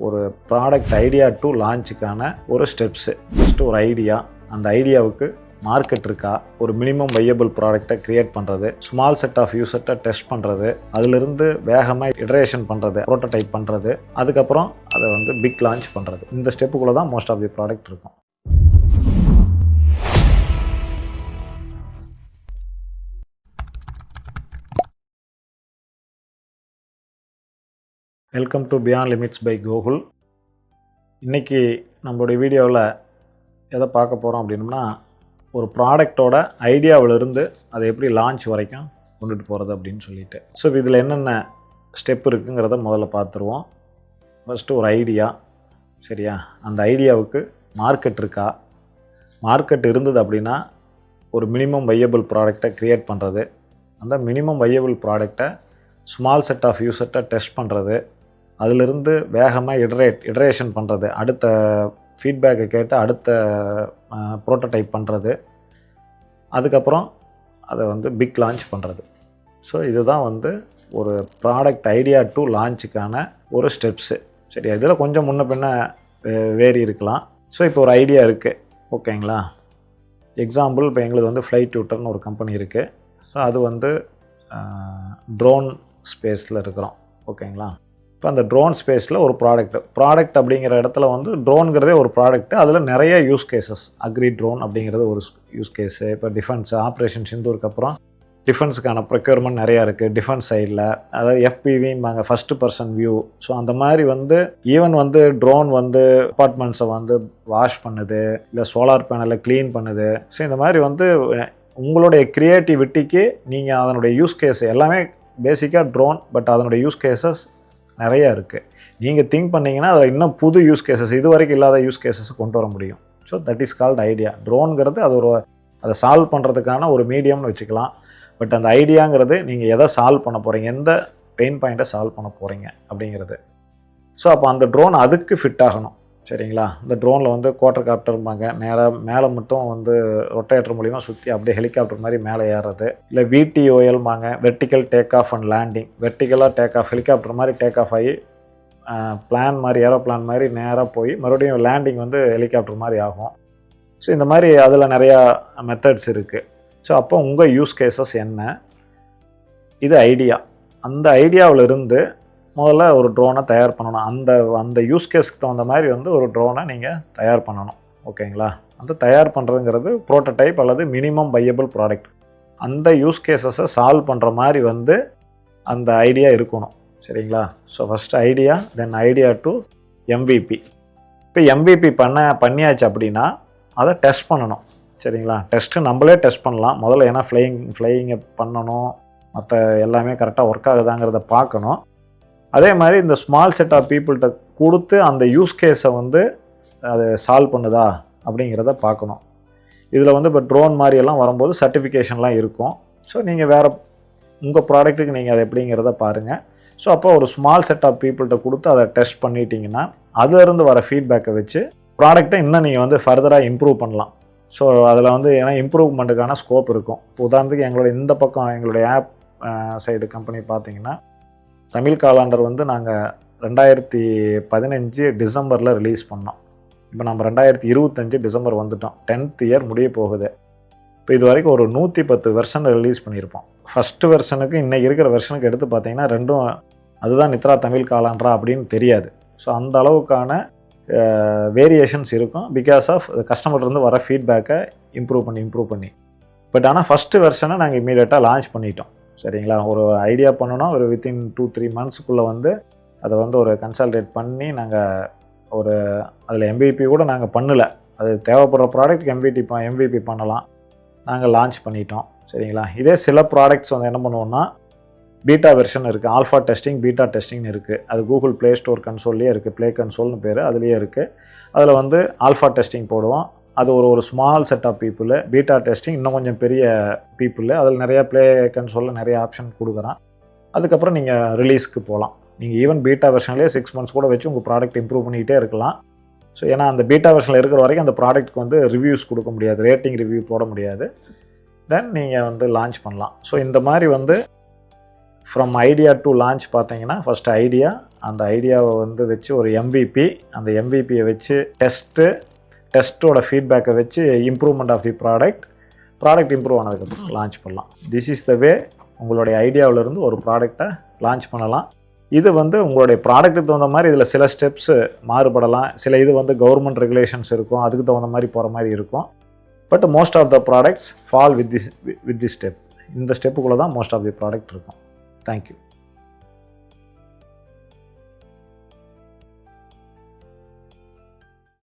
ஒரு product idea to லான்ச்சுக்கான ஒரு steps. First ஒரு ஐடியா, அந்த ஐடியாவுக்கு மார்க்கெட் இருக்கா, ஒரு மினிமம் வையபிள் ப்ராடக்டை க்ரியேட் பண்ணுறது, ஸ்மால் செட் ஆஃப் யூசர்ட்டை டெஸ்ட் பண்ணுறது, அதிலிருந்து வேகமாக இட்ரேஷன் பண்ணுறது, ப்ரோட்டோடைப் பண்ணுறது, அதுக்கப்புறம் அதை பிக் லான்ச் பண்ணுறது. இந்த ஸ்டெப்புக்குள்ளே தான் மோஸ்ட் ஆஃப் தி ப்ராடக்ட் இருக்கும். Welcome to beyond limits by Gokul. இன்றைக்கி நம்மளுடைய வீடியோவில் எதை பார்க்க போகிறோம் அப்படின்னா, ஒரு ப்ராடக்டோட ஐடியாவிலிருந்து அதை எப்படி லான்ச் வரைக்கும் கொண்டுட்டு போகிறது அப்படின்னு சொல்லிட்டு. ஸோ இதில் என்னென்ன ஸ்டெப் இருக்குங்கிறத முதல்ல பார்த்துருவோம். ஃபஸ்ட்டு ஒரு ஐடியா, சரியா? அந்த ஐடியாவுக்கு மார்க்கெட் இருக்கா, மார்க்கெட் இருந்தது அப்படின்னா ஒரு மினிமம் வையபிள் ப்ராடக்டை க்ரியேட் பண்ணுறது, அந்த மினிமம் வையபிள் ப்ராடக்டை ஸ்மால் செட் ஆஃப் யூசர்ட்டை டெஸ்ட் பண்ணுறது, அதிலிருந்து வேகமாக இட்ரேஷன் பண்ணுறது, அடுத்த ஃபீட்பேக்கை கேட்டு அடுத்த ப்ரோட்டோடைப் பண்ணுறது, அதுக்கப்புறம் அதை பிக் லான்ச் பண்ணுறது. ஸோ இதுதான் ஒரு ப்ராடக்ட் ஐடியா டு லான்ச்சுக்கான ஒரு ஸ்டெப்ஸு. சரி, இதில் கொஞ்சம் முன்ன பின்ன வேரி இருக்கலாம். ஸோ இப்போ ஒரு ஐடியா இருக்குது, ஓகேங்களா? எக்ஸாம்பிள், இப்போ எங்களுக்கு ஃப்ளைட் டியூட்டர்னு ஒரு கம்பெனி இருக்குது. ஸோ அது ட்ரோன் ஸ்பேஸில் இருக்கிறோம், ஓகேங்களா? இப்போ அந்த ட்ரோன் ஸ்பேஸில் ஒரு ப்ராடக்ட் அப்படிங்கிற இடத்துல ட்ரோனுங்கிறதே ஒரு ப்ராடக்ட்டு. அதில் நிறைய யூஸ் கேசஸ், அக்ரி ட்ரோன் அப்படிங்கிறது ஒரு யூஸ் கேஸு. இப்போ டிஃபென்ஸ் ஆப்ரேஷன் சிந்தூருக்கு அப்புறம் டிஃபென்ஸுக்கான ப்ரொக்யூர்மெண்ட் நிறையா இருக்குது டிஃபென்ஸ் சைடில். அதாவது FPVம்பாங்க, ஃபஸ்ட்டு பர்சன் வியூ. ஸோ அந்த மாதிரி ஈவன் ட்ரோன் அப்பார்ட்மெண்ட்ஸை வாஷ் பண்ணுது, இல்லை சோலார் பேனலை க்ளீன் பண்ணுது. ஸோ இந்த மாதிரி உங்களுடைய க்ரியேட்டிவிட்டிக்கு நீங்கள் அதனுடைய யூஸ் கேஸ் எல்லாமே பேசிக்காக ட்ரோன், பட் அதனுடைய யூஸ் கேசஸ் நிறையா இருக்குது. நீங்கள் திங்க் பண்ணிங்கன்னா அதில் இன்னும் புது யூஸ் கேசஸ், இது வரைக்கும் இல்லாத யூஸ் கேசஸ் கொண்டு வர முடியும். So that is called idea. ட்ரோனுங்கிறது அதை சால்வ் பண்ணுறதுக்கான ஒரு மீடியம்னு வச்சுக்கலாம். பட் அந்த ஐடியாங்கிறது நீங்கள் எதை சால்வ் பண்ண போகிறீங்க, எந்த பெயின் பாயிண்ட்டை சால்வ் பண்ண போகிறீங்க அப்படிங்கிறது. ஸோ அப்போ அந்த ட்ரோன் அதுக்கு ஃபிட் ஆகணும், சரிங்களா? இந்த ட்ரோனில் குவார்டர் காப்டர்பாங்க, நேராக மேலே மட்டும் ரொட்டேட்டர் மூலிமா சுற்றி அப்படியே ஹெலிகாப்டர் மாதிரி மேலே ஏறுறது, இல்லை VTOLபாங்க, vertical take off and landing. வெர்டிக்கலாக டேக் ஆஃப், ஹெலிகாப்டர் மாதிரி டேக் ஆஃப் ஆகி பிளான் மாதிரி, ஏரோப்ளான் மாதிரி நேராக போய் மறுபடியும் லேண்டிங் ஹெலிகாப்டர் மாதிரி ஆகும். ஸோ இந்த மாதிரி அதில் நிறையா மெத்தட்ஸ் இருக்குது. ஸோ அப்போ உங்கள் யூஸ் கேசஸ் என்ன, இது ஐடியா. அந்த ஐடியாவிலிருந்து முதல்ல ஒரு ட்ரோனை தயார் பண்ணணும். அந்த யூஸ் கேஸ்க்கு தகுந்த மாதிரி ஒரு ட்ரோனை நீங்கள் தயார் பண்ணணும், ஓகேங்களா? அந்த தயார் பண்ணுறதுங்கிறது ப்ரோட்டோடைப் அல்லது மினிமம் வையபிள் ப்ராடக்ட். அந்த யூஸ் கேஸஸை சால்வ் பண்ணுற மாதிரி அந்த ஐடியா இருக்கணும், சரிங்களா? So first idea, then idea to MVP. இப்போ MVP பண்ணியாச்சு அப்படின்னா அதை டெஸ்ட் பண்ணணும், சரிங்களா? டெஸ்ட்டு நம்மளே டெஸ்ட் பண்ணலாம் முதல்ல. ஏன்னா ஃப்ளையிங்கை பண்ணணும், மற்ற எல்லாமே கரெக்டாக ஒர்க் ஆகுதாங்கிறத பார்க்கணும். அதே மாதிரி இந்த ஸ்மால் செட் ஆஃப் பீப்புள்கிட்ட கொடுத்து அந்த யூஸ் கேஸை அதை சால்வ் பண்ணுதா அப்படிங்கிறத பார்க்கணும். இதில் இப்போ ட்ரோன் மாதிரியெல்லாம் வரும்போது சர்டிஃபிகேஷன்லாம் இருக்கும். ஸோ நீங்கள் வேறு உங்கள் ப்ராடக்ட்டுக்கு நீங்கள் அதை எப்படிங்கிறத பாருங்கள். ஸோ அப்போ ஒரு ஸ்மால் செட் ஆஃப் பீப்புள்கிட்ட கொடுத்து அதை டெஸ்ட் பண்ணிட்டீங்கன்னா அதிலிருந்து வர ஃபீட்பேக்கை வச்சு ப்ராடக்ட்டை இன்னும் நீங்கள் ஃபர்தராக இம்ப்ரூவ் பண்ணலாம். ஸோ அதில் ஏன்னா இம்ப்ரூவ்மெண்ட்டுக்கான ஸ்கோப் இருக்கும். இப்போ உதாரணத்துக்கு இந்த பக்கம் எங்களுடைய ஆப் சைடு கம்பெனி பார்த்தீங்கன்னா, தமிழ் காலாண்டர் நாங்கள் 2015 டிசம்பரில் ரிலீஸ் பண்ணோம். இப்போ நம்ம 2025 டிசம்பர் வந்துட்டோம். 10th இயர் முடிய போகுது. இப்போ இது வரைக்கும் ஒரு 110 வெர்ஷன் ரிலீஸ் பண்ணியிருப்போம். ஃபஸ்ட்டு வெர்ஷனுக்கு இன்றைக்கி இருக்கிற வெர்ஷனுக்கு எடுத்து பார்த்தீங்கன்னா ரெண்டும் அதுதான் நித்ரா தமிழ் காலாண்டரா அப்படின்னு தெரியாது. ஸோ அந்த அளவுக்கான வேரியேஷன்ஸ் இருக்கும், பிகாஸ் ஆஃப் கஸ்டமர்லேருந்து வர ஃபீட்பேக்கை இம்ப்ரூவ் பண்ணி. பட் ஆனால் ஃபஸ்ட்டு வெர்ஷனை நாங்கள் இம்மீடியட்டாக லான்ச் பண்ணிட்டோம், சரிங்களா? ஒரு ஐடியா பண்ணோன்னா ஒரு வித்தின் 2-3 மந்த்ஸுக்குள்ளே அதை ஒரு கன்சல்டேட் பண்ணி நாங்கள் அதில் MVP கூட நாங்கள் பண்ணலை. அது தேவைப்படுற ப்ராடக்ட் MVP பண்ணலாம், நாங்கள் லான்ச் பண்ணிட்டோம், சரிங்களா? இதே சில ப்ராடக்ட்ஸ் என்ன பண்ணுவோன்னா, பீட்டா வெர்ஷன் இருக்குது, ஆல்ஃபா டெஸ்டிங், பீட்டா டெஸ்டிங்னு இருக்குது. அது கூகுள் ப்ளே ஸ்டோர் கன்சோல்லையே இருக்குது, ப்ளே கன்சோல்னு பேர், அதுலேயே இருக்குது. அதில் ஆல்ஃபா டெஸ்டிங் போடுவோம். அது ஒரு small set of people. Beta testing இன்னும் கொஞ்சம் பெரிய பீப்புள். அதில் நிறையா ப்ளே கன்சோலில் நிறைய ஆப்ஷன் கொடுக்குறான். அதுக்கப்புறம் நீங்கள் ரிலீஸ்க்கு போகலாம். நீங்கள் ஈவன் பீட்டா வெர்ஷன்லேயே 6 months கூட வச்சு உங்கள் ப்ராடக்ட் இம்ப்ரூவ் பண்ணிக்கிட்டே இருக்கலாம். ஸோ ஏன்னா அந்த பீட்டா வெர்ஷனில் இருக்கிற வரைக்கும் அந்த ப்ராடக்ட்க்கு ரிவ்யூஸ் கொடுக்க முடியாது, ரேட்டிங் ரிவ்யூ போட முடியாது. தென் நீங்கள் லான்ச் பண்ணலாம். ஸோ இந்த மாதிரி ஃப்ரம் ஐடியா டு லான்ச் பார்த்தீங்கன்னா, ஃபஸ்ட்டு ஐடியா, அந்த ஐடியாவை வந்து வச்சு ஒரு MVP, அந்த எம்பிபியை வச்சு டெஸ்ட்டோட ஃபீட்பேக்கை வச்சு improvement of the product improve ஆனதுக்கப்புறம் லான்ச் பண்ணலாம். திஸ் இஸ் த வே உங்களுடைய ஐடியாவிலேருந்து ஒரு ப்ராடக்டை லான்ச் பண்ணலாம். இது வந்து உங்களுடைய ப்ராடக்ட்டுக்கு தகுந்த மாதிரி இதில் சில ஸ்டெப்ஸு மாறுபடலாம். சில இது வந்து கவர்மெண்ட் ரெகுலேஷன்ஸ் இருக்கும், அதுக்கு தகுந்த மாதிரி போகிற மாதிரி இருக்கும். But most of the products fall with this step. இந்த ஸ்டெப்புக்குள்ளே தான் மோஸ்ட் ஆஃப் தி ப்ராடக்ட் இருக்கும். தேங்க்யூ.